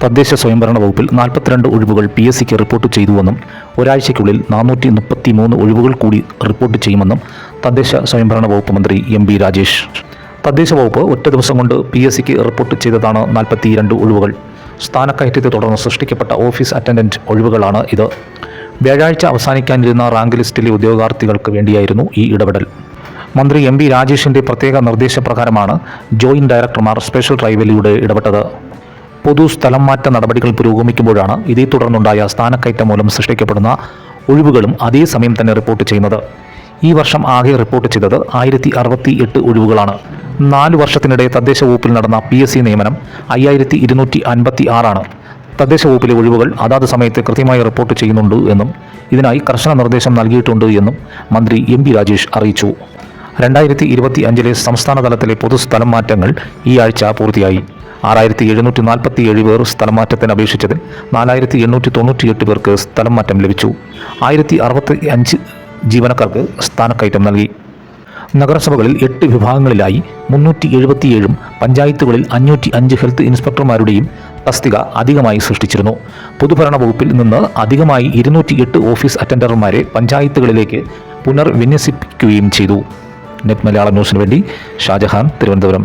തദ്ദേശ സ്വയംഭരണ വകുപ്പിൽ 42 ഒഴിവുകൾ PSCക്ക് റിപ്പോർട്ട് ചെയ്തുവെന്നും ഒരാഴ്ചയ്ക്കുള്ളിൽ 433 ഒഴിവുകൾ കൂടി റിപ്പോർട്ട് ചെയ്യുമെന്നും തദ്ദേശ സ്വയംഭരണ വകുപ്പ് മന്ത്രി MP രാജേഷ്. തദ്ദേശ വകുപ്പ് ഒറ്റ ദിവസം കൊണ്ട് PSCക്ക് റിപ്പോർട്ട് ചെയ്തതാണ് 42 ഒഴിവുകൾ. സ്ഥാനക്കയറ്റത്തെ തുടർന്ന് സൃഷ്ടിക്കപ്പെട്ട ഓഫീസ് അറ്റൻഡന്റ് ഒഴിവുകളാണ് ഇത്. വ്യാഴാഴ്ച അവസാനിക്കാനിരുന്ന റാങ്ക് ലിസ്റ്റിലെ ഉദ്യോഗാർത്ഥികൾക്ക് വേണ്ടിയായിരുന്നു ഈ ഇടപെടൽ. മന്ത്രി MP രാജേഷിൻ്റെ പ്രത്യേക നിർദ്ദേശപ്രകാരമാണ് ജോയിന്റ് ഡയറക്ടർമാർ സ്പെഷ്യൽ ട്രൈബ്യൂണലിലൂടെ ഇടപെട്ടത്. പൊതു സ്ഥലം മാറ്റ നടപടികൾ പുരോഗമിക്കുമ്പോഴാണ് ഇതേ തുടർന്നുണ്ടായ സ്ഥാനക്കയറ്റം മൂലം സൃഷ്ടിക്കപ്പെടുന്ന ഒഴിവുകളും അതേസമയം തന്നെ റിപ്പോർട്ട് ചെയ്യുന്നത്. ഈ വർഷം ആകെ റിപ്പോർട്ട് ചെയ്തത് 1068 ഒഴിവുകളാണ്. 4 വർഷത്തിനിടെ തദ്ദേശ വകുപ്പിൽ നടന്ന PSC നിയമനം 5256 ആണ്. തദ്ദേശ വകുപ്പിലെ ഒഴിവുകൾ അതാത് സമയത്ത് കൃത്യമായി റിപ്പോർട്ട് ചെയ്യുന്നുണ്ട് എന്നും ഇതിനായി കർശന നിർദ്ദേശം നൽകിയിട്ടുണ്ട് എന്നും മന്ത്രി MP രാജേഷ് അറിയിച്ചു. 2025 സംസ്ഥാന തലത്തിലെ പൊതുസ്ഥലം മാറ്റങ്ങൾ ഈ ആഴ്ച പൂർത്തിയായി. 6747 പേർ സ്ഥലം മാറ്റത്തിന് അപേക്ഷിച്ചതിൽ 4898 പേർക്ക് സ്ഥലം മാറ്റം ലഭിച്ചു. 1065 ജീവനക്കാർക്ക് സ്ഥാനക്കയറ്റം നൽകി. നഗരസഭകളിൽ 8 വിഭാഗങ്ങളിലായി 377 പഞ്ചായത്തുകളിൽ 505 ഹെൽത്ത് ഇൻസ്പെക്ടർമാരുടെയും തസ്തിക അധികമായി സൃഷ്ടിച്ചിരുന്നു. പൊതുഭരണ വകുപ്പിൽ നിന്ന് അധികമായി 208 ഓഫീസ് അറ്റൻഡർമാരെ പഞ്ചായത്തുകളിലേക്ക് പുനർവിന്യസിപ്പിക്കുകയും ചെയ്തു. നെറ്റ് മലയാളം ന്യൂസിന് വേണ്ടി ഷാജഹാൻ, തിരുവനന്തപുരം.